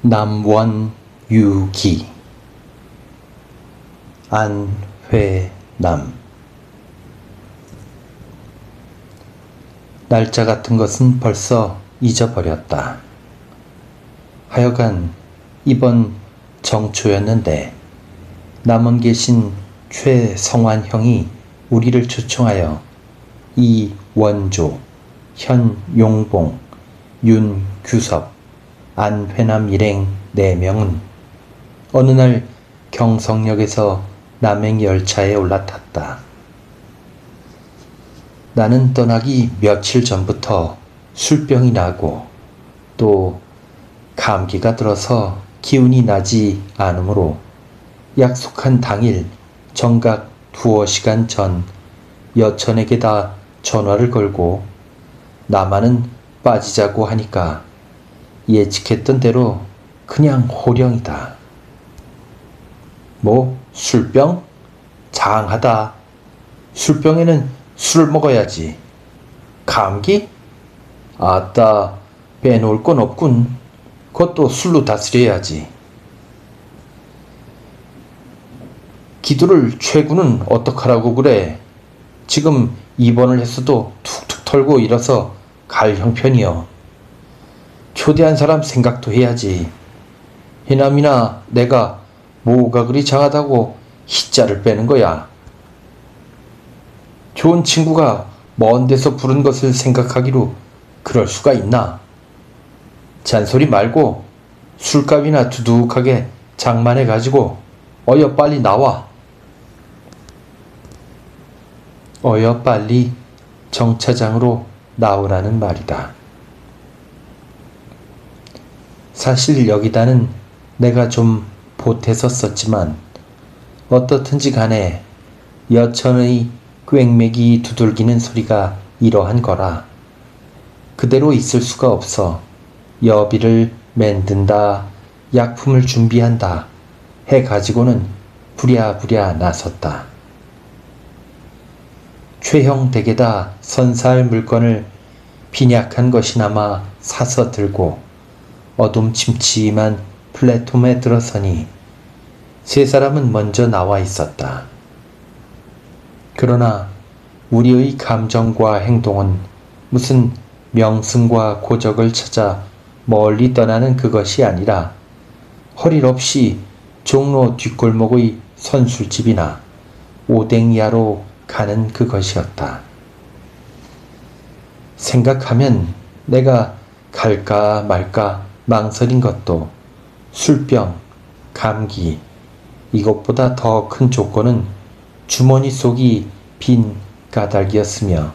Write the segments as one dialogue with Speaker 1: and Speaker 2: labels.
Speaker 1: 남원유기 안회남. 날짜 같은 것은 벌써 잊어버렸다. 하여간 이번 정초였는데 남원 계신 최성환 형이 우리를 초청하여 이원조, 현용봉, 윤규섭, 안회남 일행 4명은 어느 날 경성역에서 남행열차에 올라탔다. 나는 떠나기 며칠 전부터 술병이 나고 또 감기가 들어서 기운이 나지 않으므로 약속한 당일 정각 2시간 전 여천에게다 전화를 걸고 나만은 빠지자고 하니까 예측했던 대로 그냥 호령이다. 뭐 술병? 장하다. 술병에는 술을 먹어야지. 감기? 아따, 빼놓을 건 없군. 그것도 술로 다스려야지. 기도를 최구는 어떡하라고 그래. 지금 입원을 했어도 툭툭 털고 일어서 갈 형편이여. 초대한 사람 생각도 해야지. 해남이나 내가 뭐가 그리 장하다고 희자를 빼는 거야. 좋은 친구가 먼 데서 부른 것을 생각하기로 그럴 수가 있나? 잔소리 말고 술값이나 두둑하게 장만해가지고 어여 빨리 나와. 어여 빨리 정차장으로 나오라는 말이다. 사실 여기다는 내가 좀 보태서 썼지만 어떻든지 간에 여천의 꽹매기 두들기는 소리가 이러한 거라 그대로 있을 수가 없어 여비를 만든다, 약품을 준비한다 해가지고는 부랴부랴 나섰다. 최형 댁에다 선사할 물건을 빈약한 것이나마 사서 들고 어둠침침한 플랫폼에 들어서니 3사람은 먼저 나와 있었다. 그러나 우리의 감정과 행동은 무슨 명승과 고적을 찾아 멀리 떠나는 그것이 아니라 허릴없이 종로 뒷골목의 선술집이나 오뎅야로 가는 그것이었다. 생각하면 내가 갈까 말까 망설인 것도 술병, 감기, 이것보다 더 큰 조건은 주머니 속이 빈 까닭이었으며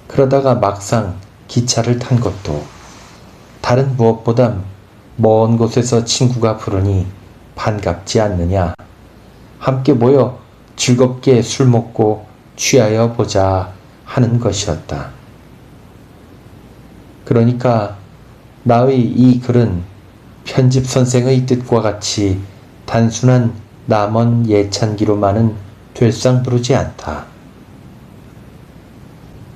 Speaker 1: 그러다가 막상 기차를 탄 것도 다른 무엇보다 먼 곳에서 친구가 부르니 반갑지 않느냐. 함께 모여 즐겁게 술 먹고 취하여 보자 하는 것이었다. 그러니까 나의 이 글은 편집 선생의 뜻과 같이 단순한 남원 예찬기로만은 될상부르지 않다.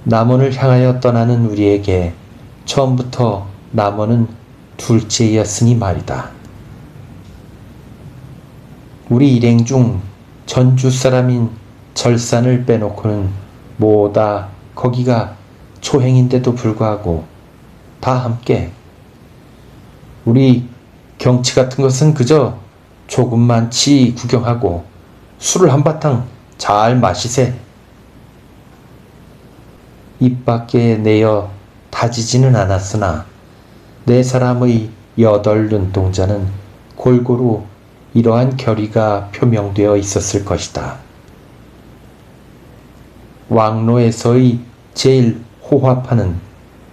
Speaker 1: 남원을 향하여 떠나는 우리에게 처음부터 남원은 둘째였으니 말이다. 우리 일행 중 전주 사람인 절산을 빼놓고는 모다 거기가 초행인데도 불구하고 다 함께 우리 경치 같은 것은 그저 조금만치 구경하고 술을 한바탕 잘 마시세. 입 밖에 내어 다지지는 않았으나 4사람의 8 눈동자는 골고루 이러한 결의가 표명되어 있었을 것이다. 왕로에서의 제일 호화파는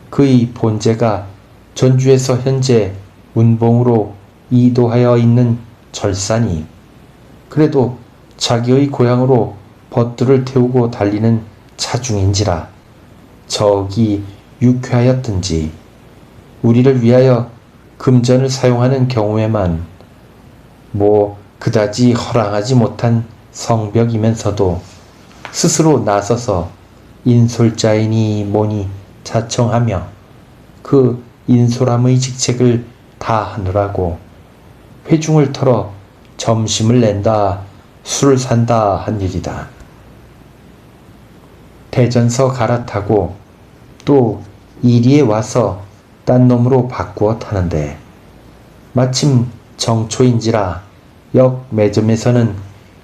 Speaker 1: 그의 본제가 전주에서 현재 운봉으로 이도하여 있는 절산이 그래도 자기의 고향으로 벗들을 태우고 달리는 차중인지라 저기 유쾌하였든지 우리를 위하여 금전을 사용하는 경우에만 그다지 허락하지 못한 성벽이면서도 스스로 나서서 인솔자이니 뭐니 자청하며 그 인솔함의 직책을 다 하느라고 회중을 털어 점심을 낸다, 술을 산다 한 일이다. 대전서 갈아타고 또 이리에 와서 딴 놈으로 바꾸어 타는데 마침 정초인지라 역 매점에서는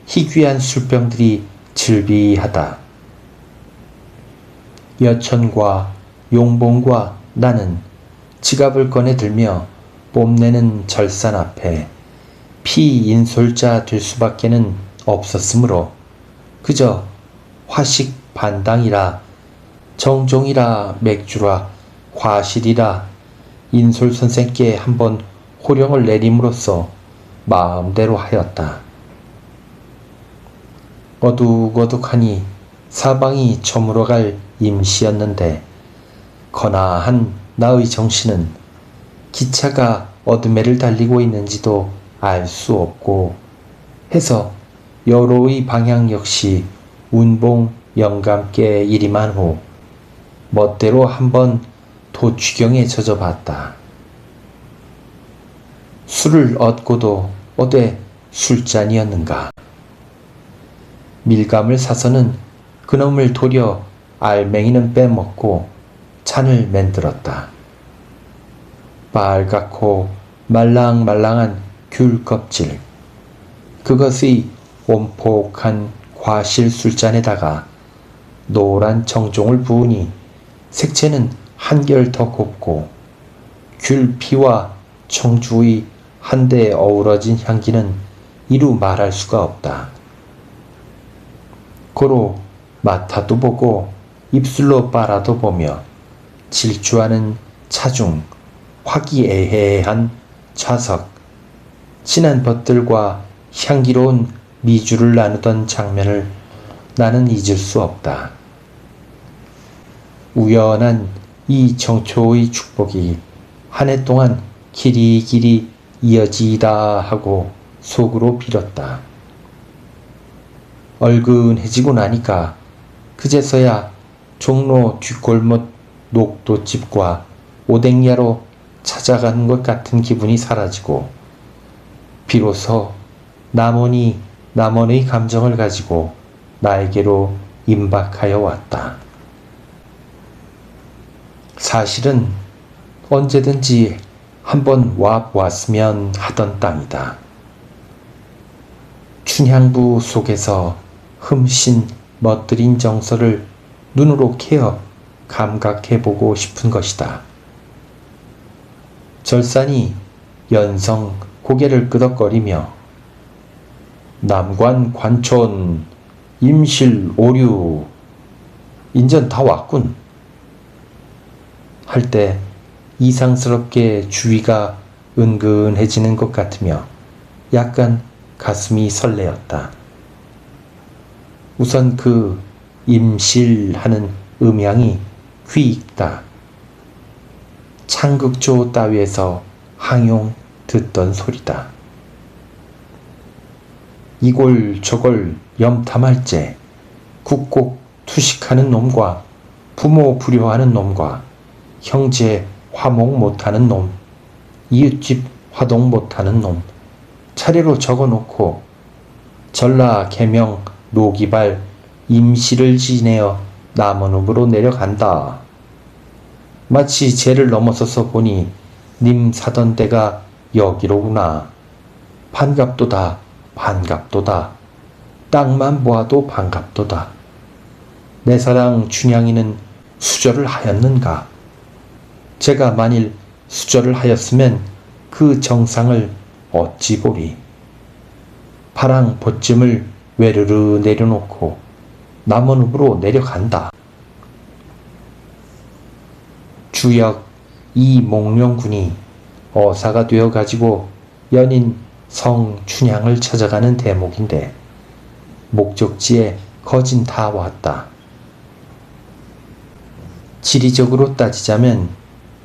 Speaker 1: 희귀한 술병들이 즐비하다. 여천과 용봉과 나는 지갑을 꺼내 들며 뽐내는 절산 앞에 피인솔자 될 수밖에는 없었으므로 그저 화식 반당이라 정종이라 맥주라 과실이라 인솔 선생께 한번 호령을 내림으로써 마음대로 하였다. 어둑어둑하니 사방이 저물어갈 임시였는데 거나한 나의 정신은 기차가 어둠에를 달리고 있는지도 알 수 없고 해서 여로의 방향 역시 운봉 영감께 이리만 후 멋대로 한번 도취경에 젖어봤다. 술을 얻고도 어때 술잔이었는가. 밀감을 사서는 그놈을 도려 알맹이는 빼먹고 잔을 만들었다. 빨갛고 말랑말랑한 귤 껍질, 그것의 온폭한 과실 술잔에다가 노란 정종을 부으니 색채는 한결 더 곱고 귤피와 청주의 한데 어우러진 향기는 이루 말할 수가 없다. 고로 맡아도 보고 입술로 빨아도 보며 질주하는 차중 화기애애한 좌석, 진한 벗들과 향기로운 미주를 나누던 장면을 나는 잊을 수 없다. 우연한 이 정초의 축복이 한 해 동안 길이길이 이어지이다 하고 속으로 빌었다. 얼근해지고 나니까 그제서야 종로 뒷골목 녹도집과 오뎅야로 찾아가는 것 같은 기분이 사라지고 비로소 남원의 감정을 가지고 나에게로 임박하여 왔다. 사실은 언제든지 한번 와보았으면 하던 땅이다. 춘향부 속에서 흠씬 멋들인 정서를 눈으로 캐어 감각해보고 싶은 것이다. 절산이 연성 고개를 끄덕거리며 남관 관촌 임실 오류 인전 다 왔군 할 때 이상스럽게 주위가 은근해지는 것 같으며 약간 가슴이 설레었다. 우선 그 임실하는 음향이 귀 익다. 창극조 따위에서 항용 듣던 소리다. 이골 저골 염탐할 째 국곡 투식하는 놈과 부모 불효하는 놈과 형제 화목 못하는 놈, 이웃집 화동 못하는 놈 차례로 적어놓고 전라 계명 노기발 임시를 지내어 남원읍으로 내려간다. 마치 죄를 넘어서서 보니 님 사던 데가 여기로구나. 반갑도다 반갑도다. 땅만 보아도 반갑도다. 내 사랑 춘향이는 수절을 하였는가? 제가 만일 수절을 하였으면 그 정상을 어찌 보리. 파랑 보쯤을 외르르 내려놓고 남원읍으로 내려간다. 주역 이몽룡군이 어사가 되어가지고 연인 성춘향을 찾아가는 대목인데 목적지에 거진 다 왔다. 지리적으로 따지자면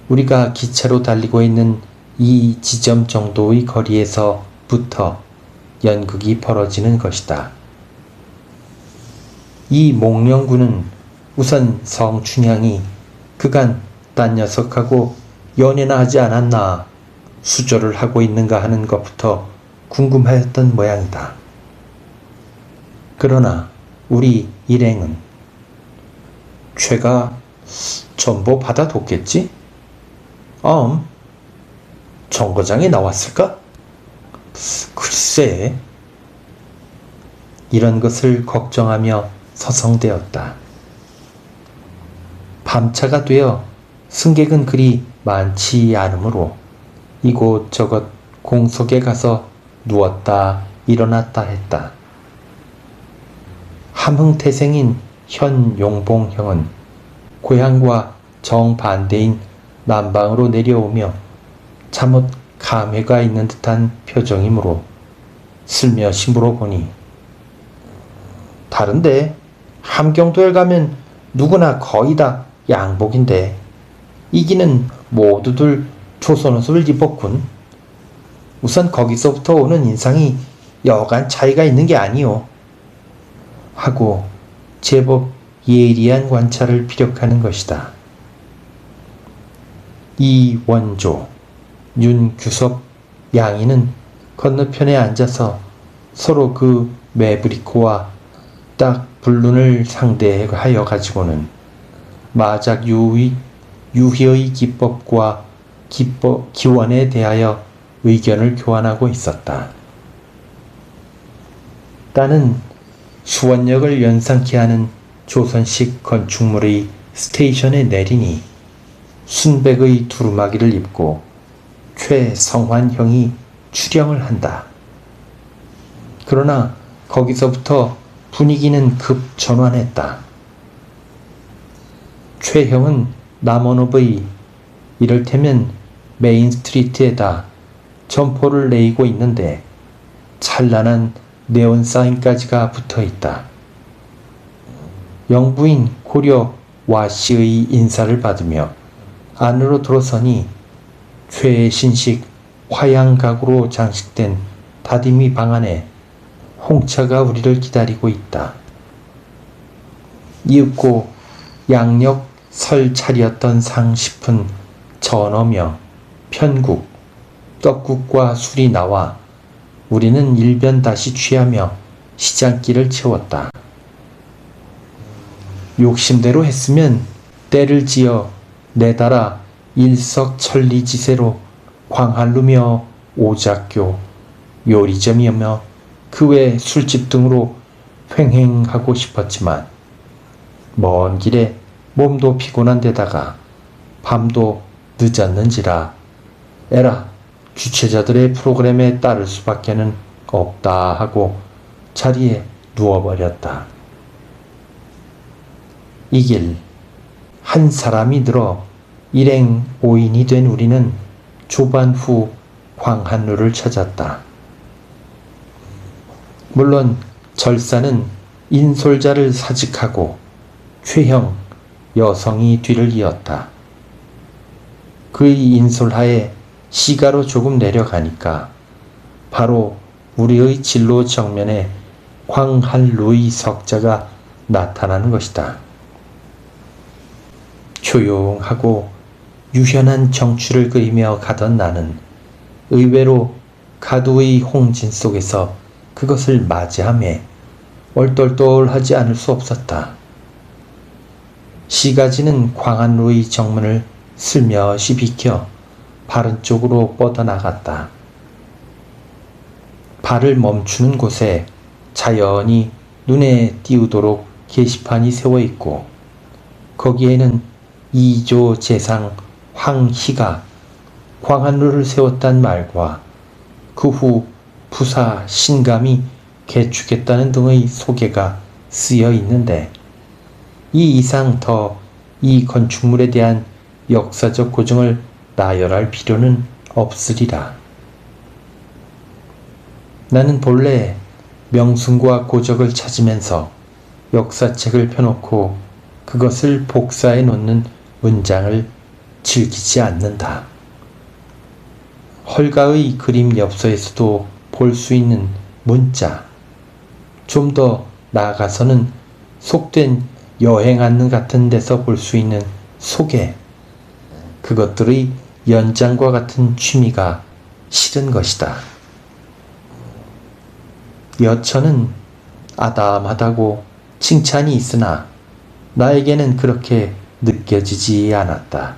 Speaker 1: 우리가 기차로 달리고 있는 이 지점 정도의 거리에서부터 연극이 벌어지는 것이다. 이 몽룡군은 우선 성춘향이 그간 딴 녀석하고 연애나 하지 않았나 수절을 하고 있는가 하는 것부터 궁금하였던 모양이다. 그러나 우리 일행은 죄가 전보 받아뒀겠지? 정거장에 나왔을까? 글쎄. 이런 것을 걱정하며 서성대었다. 밤차가 되어 승객은 그리 많지 않으므로 이곳저곳 공석에 가서 누웠다 일어났다 했다. 함흥태생인 현용봉 형은 고향과 정반대인 남방으로 내려오며 잠옷 감회가 있는 듯한 표정이므로 슬며시 물어보니 다른데 함경도에 가면 누구나 거의 다 양복인데 이기는 모두들 조선옷을 입었군. 우선 거기서부터 오는 인상이 여간 차이가 있는 게 아니오. 하고 제법 예리한 관찰을 피력하는 것이다. 이원조, 윤규섭, 양이는 건너편에 앉아서 서로 그 매브리코와 딱 불륜을 상대하여 가지고는 마작 유희의 기법과 기원에 대하여 의견을 교환하고 있었다. 나는 수원역을 연상케 하는 조선식 건축물의 스테이션에 내리니 순백의 두루마기를 입고 최성환 형이 출영을 한다. 그러나 거기서부터 분위기는 급전환했다. 최 형은 남원읍의 이를테면 메인스트리트에다 점포를 내리고 있는데 찬란한 네온사인까지가 붙어있다. 영부인 고려 와씨의 인사를 받으며 안으로 들어서니 최신식 화양 가구로 장식된 다디미 방 안에 홍차가 우리를 기다리고 있다. 이윽고 양력 설 차렸던 상식은 전어며 편국, 떡국과 술이 나와 우리는 일변 다시 취하며 시장길을 채웠다. 욕심대로 했으면 때를 지어 내달아 일석천리지세로 광한루며 오작교, 요리점이며 그 외 술집 등으로 횡행하고 싶었지만 먼 길에 몸도 피곤한 데다가 밤도 늦었는지라 에라 주최자들의 프로그램에 따를 수밖에는 없다 하고 자리에 누워버렸다. 이 길 한 사람이 늘어 일행 5인이 된 우리는 조반 후 광한루를 찾았다. 물론 절사는 인솔자를 사직하고 최형 여성이 뒤를 이었다. 그의 인솔하에 시가로 조금 내려가니까 바로 우리의 진로 정면에 광한루의 석자가 나타나는 것이다. 조용하고 유현한 정취를 그리며 가던 나는 의외로 가두의 홍진 속에서 그것을 맞이하며 얼떨떨하지 않을 수 없었다. 시가지는 광한루의 정문을 슬며시 비켜 바른 쪽으로 뻗어나갔다. 발을 멈추는 곳에 자연히 눈에 띄우도록 게시판이 세워있고 거기에는 이조 재상 황희가 광한루를 세웠단 말과 그 후 부사 신감이 개축했다는 등의 소개가 쓰여 있는데 이 이상 더 이 건축물에 대한 역사적 고증을 나열할 필요는 없으리라. 나는 본래 명승과 고적을 찾으면서 역사책을 펴놓고 그것을 복사해 놓는 문장을 즐기지 않는다. 헐가의 그림 엽서에서도 볼 수 있는 문자, 좀 더 나아가서는 속된 여행 안내 같은 데서 볼 수 있는 소개, 그것들의 연장과 같은 취미가 싫은 것이다. 여처는 아담하다고 칭찬이 있으나 나에게는 그렇게 느껴지지 않았다.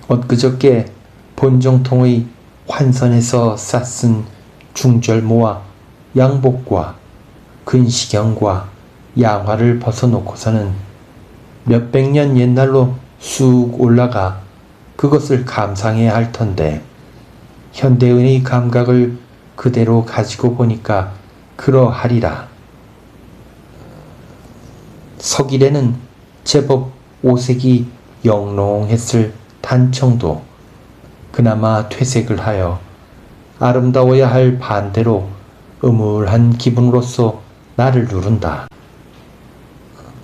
Speaker 1: 엊그저께 본정통의 환선에서 쌌쓴 중절모와 양복과 근시경과 양화를 벗어놓고서는 몇백 년 옛날로 쑥 올라가 그것을 감상해야 할 텐데 현대인의 감각을 그대로 가지고 보니까 그러하리라. 서길에는 제법 오색이 영롱했을 단청도 그나마 퇴색을 하여 아름다워야 할 반대로 음울한 기분으로서 나를 누른다.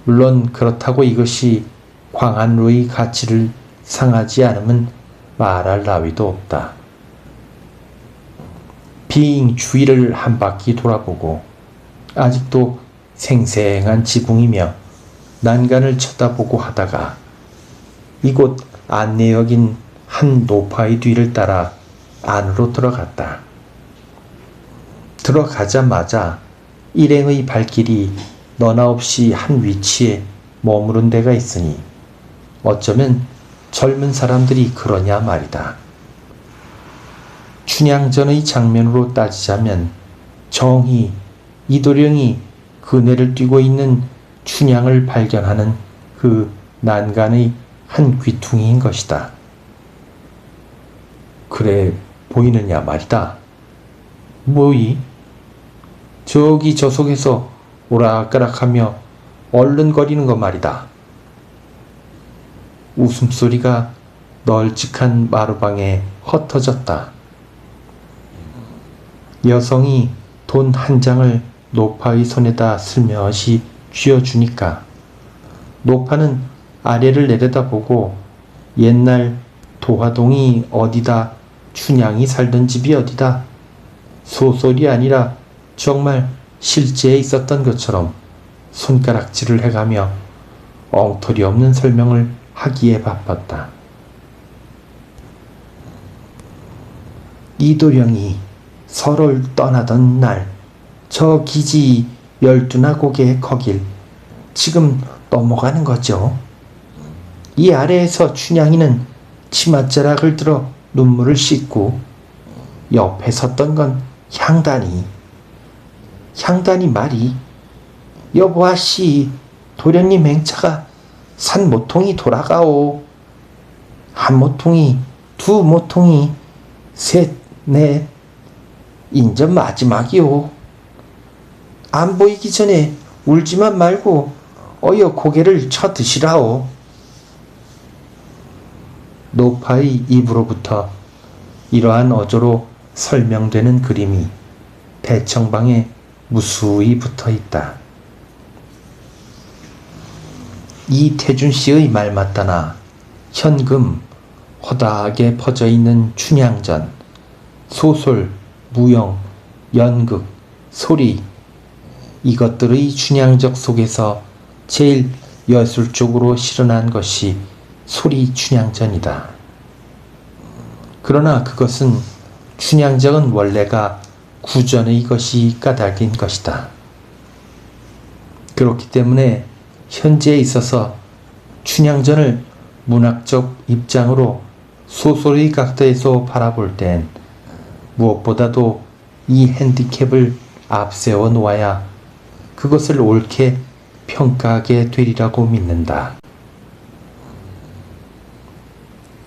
Speaker 1: 물론 그렇다고 이것이 광안루의 가치를 상하지 않으면 말할 나위도 없다. 빙 주위를 한 바퀴 돌아보고 아직도 생생한 지붕이며 난간을 쳐다보고 하다가 이곳 안내역인 한 노파의 뒤를 따라 안으로 들어갔다. 들어가자마자 일행의 발길이 너나 없이 한 위치에 머무른 데가 있으니 어쩌면 젊은 사람들이 그러냐 말이다. 춘향전의 장면으로 따지자면 정희, 이도령이 그네를 뛰고 있는 춘향을 발견하는 그 난간의 한 귀퉁이인 것이다. 그래 보이느냐 말이다. 뭐이? 저기 저 속에서 오락가락하며 얼른거리는 거 말이다. 웃음소리가 널찍한 마루방에 흩어졌다. 여성이 돈 한 장을 노파의 손에다 슬며시 쥐어주니까 노파는 아래를 내려다보고 옛날 도화동이 어디다, 춘향이 살던 집이 어디다, 소설이 아니라 정말 실제에 있었던 것처럼 손가락질을 해가며 엉터리 없는 설명을 하기에 바빴다. 이도령이 서로를 떠나던 날 저 기지 12나 고개 거길 지금 넘어가는 거죠. 이 아래에서 춘향이는 치맛자락을 들어 눈물을 씻고 옆에 섰던 건 향단이 말이 여보 아씨 도련님 행차가 산 모통이 돌아가오. 한 모통이, 두 모통이, 셋, 넷, 인전 마지막이오. 안 보이기 전에 울지만 말고 어여 고개를 쳐 드시라오. 노파의 입으로부터 이러한 어조로 설명되는 그림이 대청방에 무수히 붙어 있다. 이태준 씨의 말 맞다나 현금 허다하게 퍼져 있는 춘향전, 소설, 무용, 연극, 소리, 이것들의 춘향적 속에서 제일 여술적으로 실현한 것이 소리 춘향전이다. 그러나 그것은 춘향전은 원래가 구전의 것이 까닭인 것이다. 그렇기 때문에 현재에 있어서 춘향전을 문학적 입장으로 소설의 각도에서 바라볼 땐 무엇보다도 이 핸디캡을 앞세워 놓아야 그것을 옳게 평가하게 되리라고 믿는다.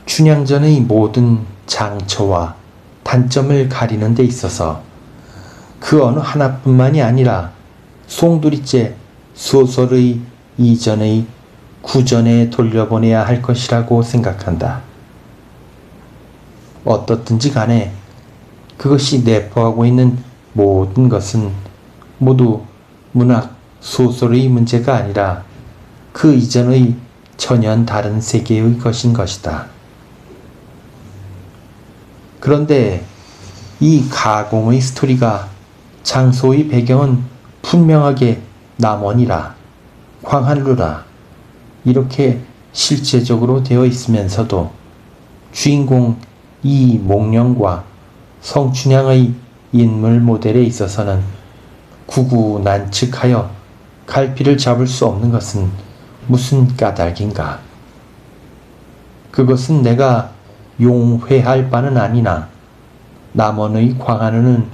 Speaker 1: 춘향전의 모든 장처와 단점을 가리는 데 있어서 그 어느 하나뿐만이 아니라 송두리째 소설의 이전의 구전에 돌려보내야 할 것이라고 생각한다. 어떻든지 간에 그것이 내포하고 있는 모든 것은 모두 문학, 소설의 문제가 아니라 그 이전의 전혀 다른 세계의 것인 것이다. 그런데 이 가공의 스토리가 장소의 배경은 분명하게 남원이라, 광한루라 이렇게 실제적으로 되어 있으면서도 주인공 이몽룡과 성춘향의 인물 모델에 있어서는 구구난측하여 갈피를 잡을 수 없는 것은 무슨 까닭인가? 그것은 내가 용회할 바는 아니나 남원의 광한우는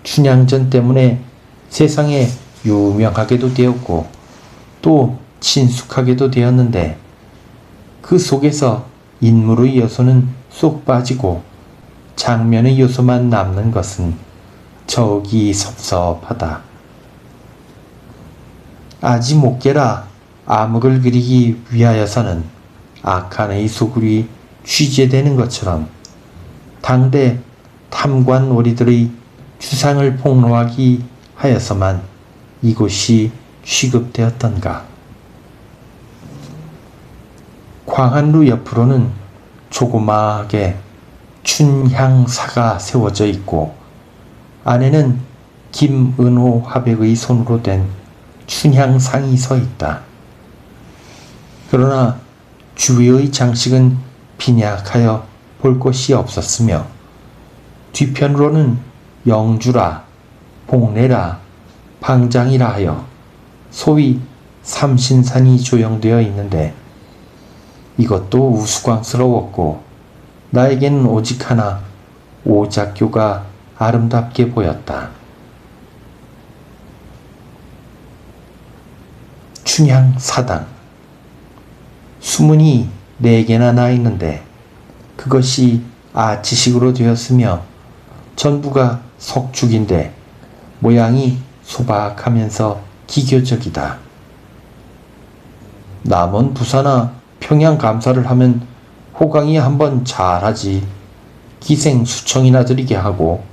Speaker 1: 춘향전 때문에 세상에 유명하게도 되었고 또 친숙하게도 되었는데 그 속에서 인물의 요소는 쏙 빠지고 장면의 요소만 남는 것은 저기 섭섭하다. 아지 못게라 암흑을 그리기 위하여서는 악한의 소굴이 취재되는 것처럼 당대 탐관 오리들의 추상을 폭로하기 하여서만 이곳이 취급되었던가. 광한루 옆으로는 조그마하게 춘향사가 세워져 있고 안에는 김은호 화백의 손으로 된 춘향상이 서 있다. 그러나 주위의 장식은 빈약하여 볼 것이 없었으며 뒤편으로는 영주라, 복례라, 방장이라 하여 소위 삼신산이 조형되어 있는데 이것도 우스꽝스러웠고 나에게는 오직 하나 오작교가 아름답게 보였다. 춘향사당. 수문이 4개나 나 있는데 그것이 아치식으로 되었으며 전부가 석축인데 모양이 소박하면서 기교적이다. 남원 부사나 평양 감사를 하면 호강이 한번 잘하지 기생 수청이나 드리게 하고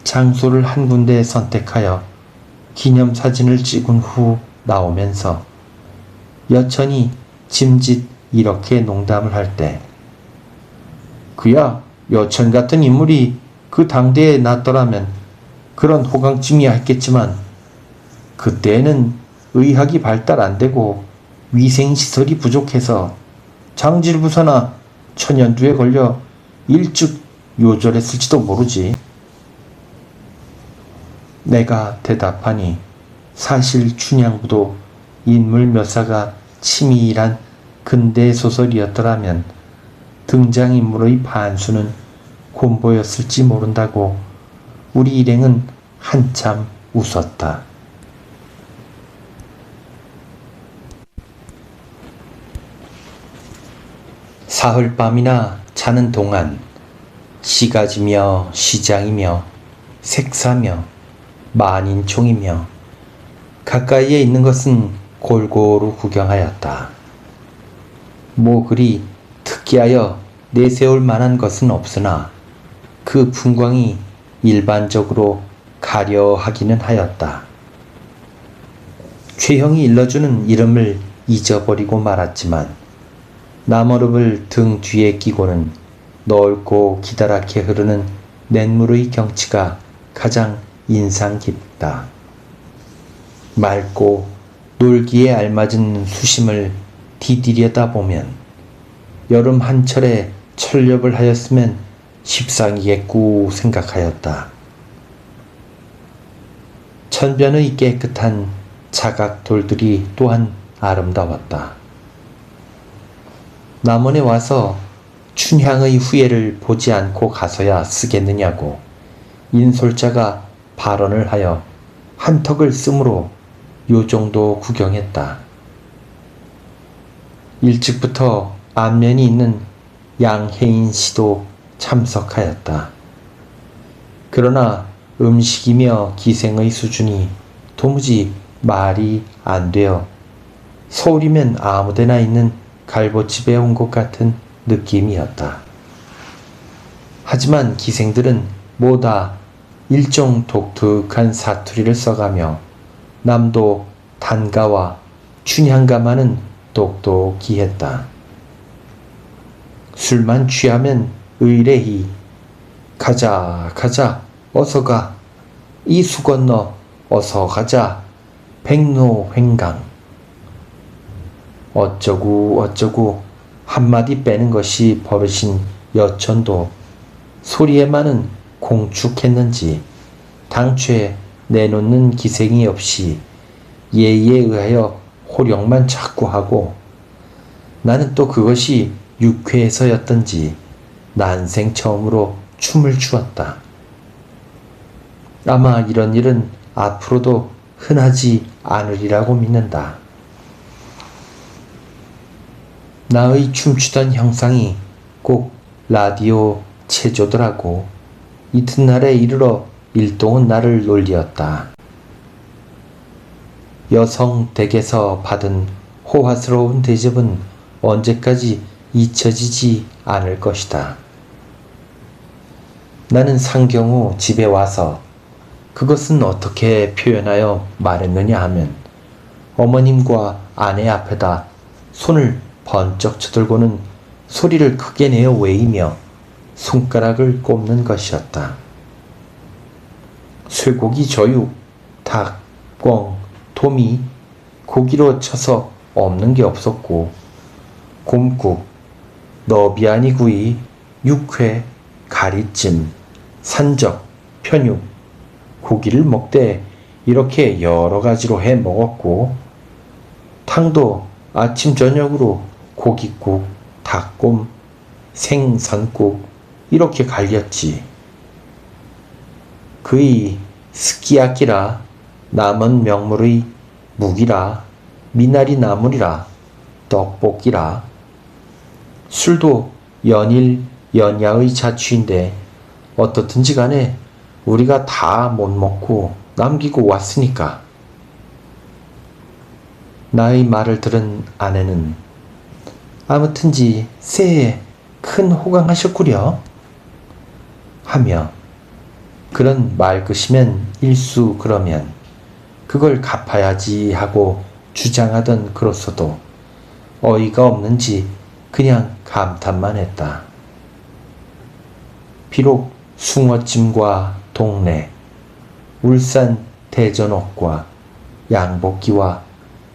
Speaker 1: 장소를 한 군데 선택하여 기념사진을 찍은 후 나오면서 여천이 짐짓 이렇게 농담을 할 때 그야 여천 같은 인물이 그 당대에 났더라면 그런 호강쯤이야 했겠지만 그때에는 의학이 발달 안 되고 위생시설이 부족해서 장질부사나 천연두에 걸려 일찍 요절했을지도 모르지. 내가 대답하니 사실 춘향부도 인물 묘사가 치밀한 근대 소설이었더라면 등장인물의 반수는 곤보였을지 모른다고 우리 일행은 한참 웃었다. 사흘밤이나 자는 동안 시가지며 시장이며 색사며 만인총이며 가까이에 있는 것은 골고루 구경하였다. 뭐 그리 특기하여 내세울 만한 것은 없으나 그 풍광이 일반적으로 가려하기는 하였다. 최형이 일러주는 이름을 잊어버리고 말았지만 나무릅을 등 뒤에 끼고는 넓고 기다랗게 흐르는 냇물의 경치가 가장 인상 깊다. 맑고 놀기에 알맞은 수심을 디디려다 보면 여름 한철에 철렵을 하였으면 십상이겠구 생각하였다. 천변의 깨끗한 자각돌들이 또한 아름다웠다. 남원에 와서 춘향의 후예를 보지 않고 가서야 쓰겠느냐고 인솔자가 발언을 하여 한턱을 쓰므로 요 정도 구경했다. 일찍부터 안면이 있는 양혜인 씨도 참석하였다. 그러나 음식이며 기생의 수준이 도무지 말이 안 되어 서울이면 아무데나 있는 갈보집에 온 것 같은 느낌이었다. 하지만 기생들은 모두 일종 독특한 사투리를 써가며 남도 단가와 춘향가만은 똑똑히 했다. 술만 취하면 의례히 가자 가자 어서 가 이수 건너 어서 가자 백로횡강 어쩌고 어쩌고 한마디 빼는 것이 버릇인 여천도 소리에만은 공축했는지 당최 내놓는 기생이 없이 예의에 의하여 호령만 자꾸 하고, 나는 또 그것이 육회에서였던지 난생 처음으로 춤을 추었다. 아마 이런 일은 앞으로도 흔하지 않으리라고 믿는다. 나의 춤추던 형상이 꼭 라디오 체조더라고. 이튿날에 이르러 일동은 나를 놀리었다. 여성 댁에서 받은 호화스러운 대접은 언제까지 잊혀지지 않을 것이다. 나는 상경 후 집에 와서 그것은 어떻게 표현하여 말했느냐 하면, 어머님과 아내 앞에다 손을 번쩍 쳐들고는 소리를 크게 내어 외이며 손가락을 꼽는 것이었다. 쇠고기 저육, 닭, 꿩, 도미, 고기로 쳐서 없는 게 없었고, 곰국, 너비아니구이, 육회, 가리찜, 산적, 편육, 고기를 먹되 이렇게 여러 가지로 해 먹었고, 탕도 아침 저녁으로 고깃국, 닭곰, 생선국 이렇게 갈렸지. 그의 스키야키라, 남은 명물의 묵이라, 미나리 나물이라, 떡볶이라. 술도 연일 연야의 자취인데 어떻든지 간에 우리가 다 못 먹고 남기고 왔으니까. 나의 말을 들은 아내는 아무튼지 새해 큰 호강하셨구려 하며, 그런 말끝이면 일수 그러면 그걸 갚아야지 하고 주장하던 그로서도 어이가 없는지 그냥 감탄만 했다. 비록 숭어찜과 동래, 울산 대전옥과 양복기와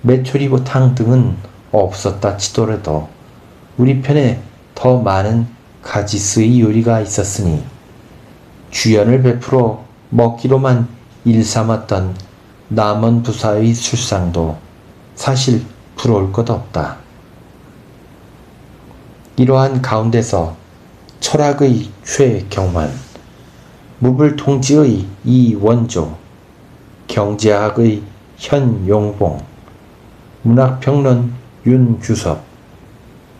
Speaker 1: 메추리보탕 등은 없었다 치더라도 우리 편에 더 많은 가지수의 요리가 있었으니 주연을 베풀어 먹기로만 일삼았던 남원 부사의 술상도 사실 부러울 것 없다. 이러한 가운데서 철학의 최경환, 무불통지의 이원조, 경제학의 현용봉, 문학평론 윤규섭,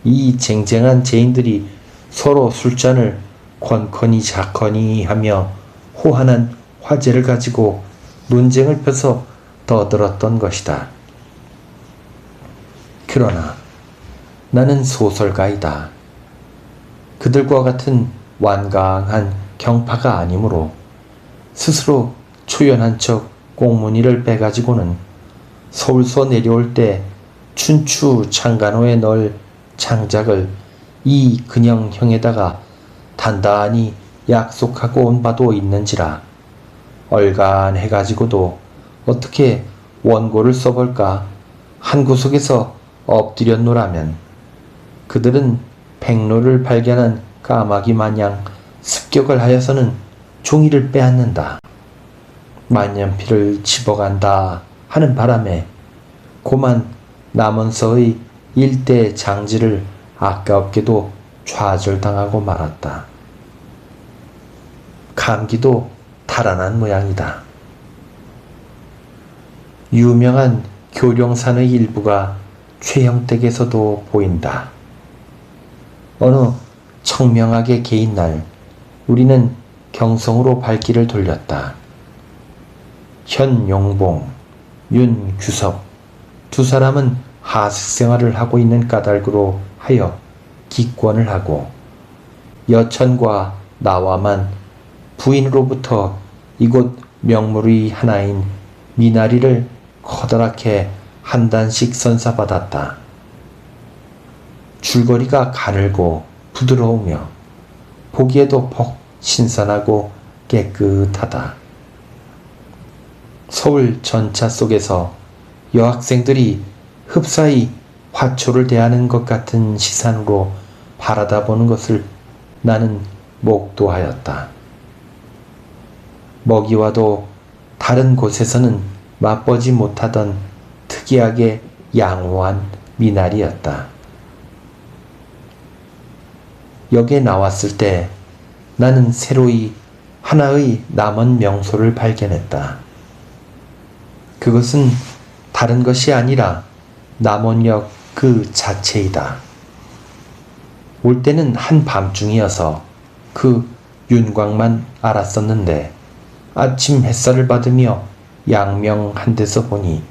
Speaker 1: 이 쟁쟁한 제인들이 서로 술잔을 권커니 자커니 하며 호한한 화제를 가지고 논쟁을 펴서 떠들었던 것이다. 그러나 나는 소설가이다. 그들과 같은 완강한 경파가 아니므로 스스로 초연한 척 꽁무니를 빼가지고는 서울서 내려올 때 춘추 창간호에 넣을 창작을 이 근영형에다가 단단히 약속하고 온 바도 있는지라 얼간해가지고도 어떻게 원고를 써볼까 한 구석에서 엎드렸노라면 그들은 백로를 발견한 까마귀 마냥 습격을 하여서는 종이를 빼앗는다, 만년필을 집어간다 하는 바람에 고만 남원서의 일대 장지를 아깝게도 좌절당하고 말았다. 감기도 달아난 모양이다. 유명한 교령산의 일부가 최형댁에서도 보인다. 어느 청명하게 개인 날 우리는 경성으로 발길을 돌렸다. 현용봉, 윤규섭 두 사람은 하숙생활을 하고 있는 까닭으로 하여 기권을 하고, 여천과 나와만 부인으로부터 이곳 명물의 하나인 미나리를 커다랗게 한 단씩 선사받았다. 줄거리가 가늘고 부드러우며 보기에도 퍽 신선하고 깨끗하다. 서울 전차 속에서 여학생들이 흡사히 화초를 대하는 것 같은 시선으로 바라다 보는 것을 나는 목도하였다. 먹이와도 다른 곳에서는 맛보지 못하던 특이하게 양호한 미나리였다. 역에 나왔을 때 나는 새로이 하나의 남은 명소를 발견했다. 그것은 다른 것이 아니라 남원역 그 자체이다. 올 때는 한밤중이어서 그 윤곽만 알았었는데 아침 햇살을 받으며 양명 한 데서 보니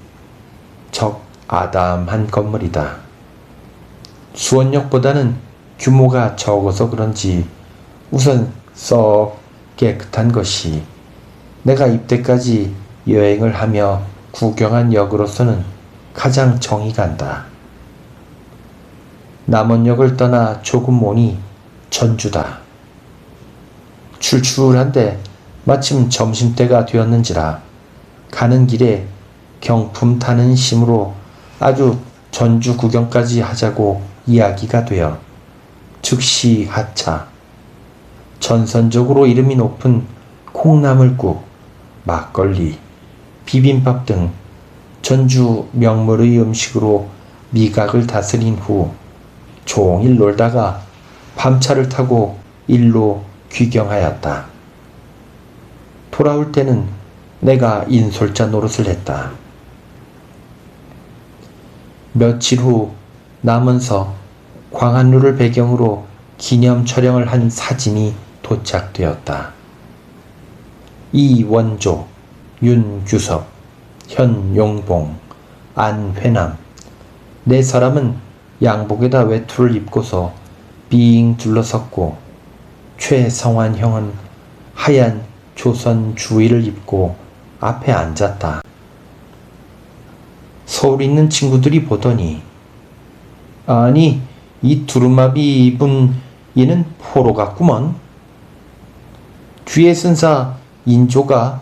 Speaker 1: 적 아담한 건물이다. 수원역보다는 규모가 적어서 그런지 우선 썩 깨끗한 것이 내가 입대까지 여행을 하며 구경한 역으로서는 가장 정이 간다. 남원역을 떠나 조금 오니 전주다. 출출한데 마침 점심때가 되었는지라 가는 길에 경품 타는 심으로 아주 전주 구경까지 하자고 이야기가 되어 즉시 하차. 전선적으로 이름이 높은 콩나물국, 막걸리, 비빔밥 등 전주 명물의 음식으로 미각을 다스린 후 종일 놀다가 밤차를 타고 일로 귀경하였다. 돌아올 때는 내가 인솔자 노릇을 했다. 며칠 후 남원서 광안루를 배경으로 기념 촬영을 한 사진이 도착되었다. 이원조, 윤규섭, 현용봉, 안회남 네 사람은 양복에다 외투를 입고서 빙 둘러섰고 최성환 형은 하얀 조선 주의를 입고 앞에 앉았다. 서울에 있는 친구들이 보더니 아니 이 두루마비 입은 얘는 포로 같구먼. 뒤에 쓴사 인조가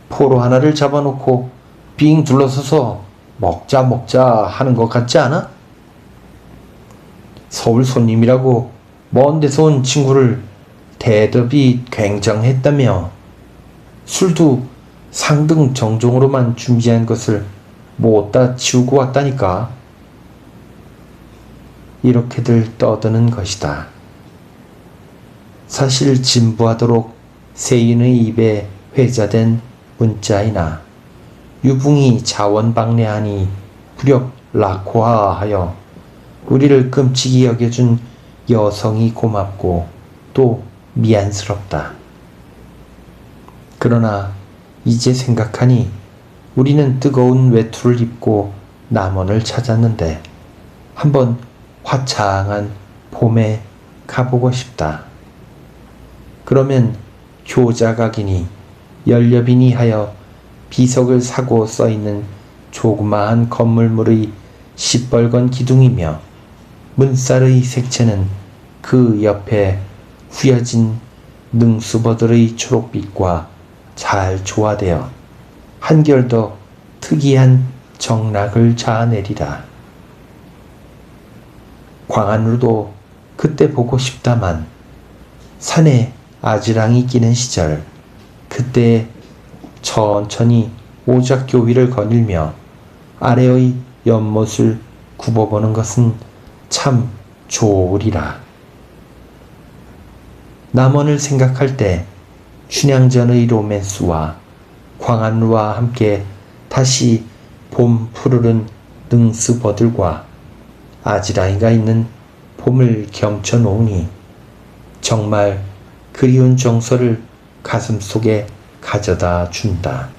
Speaker 1: 포로 하나를 잡아놓고 빙 둘러서서 먹자 하는 것 같지 않아? 서울 손님이라고 먼 데서 온 친구를 대접이 굉장했다며 술도 상등 정종으로만 준비한 것을 못다 치우고 왔다니까. 이렇게들 떠드는 것이다. 사실 진부하도록 세인의 입에 회자된 문자이나 유붕이 자원방래하니 부력 낙호하하여 우리를 끔찍이 여겨준 여성이 고맙고 또 미안스럽다. 그러나 이제 생각하니 우리는 뜨거운 외투를 입고 남원을 찾았는데 한번 화창한 봄에 가보고 싶다. 그러면 효자각이니 연렵이니 하여 비석을 사고 써있는 조그마한 건물물의 시뻘건 기둥이며 문살의 색채는 그 옆에 후여진 능수버들의 초록빛과 잘 조화되어 한결 더 특이한 정락을 자아내리라. 광안루도 그때 보고 싶다만 산에 아지랑이 끼는 시절 그때 천천히 오작교 위를 거닐며 아래의 연못을 굽어보는 것은 참 좋으리라. 남원을 생각할 때 춘향전의 로맨스와 광안루와 함께 다시 봄 푸르른 능스버들과 아지랑이가 있는 봄을 겸쳐 놓으니 정말 그리운 정서를 가슴속에 가져다 준다.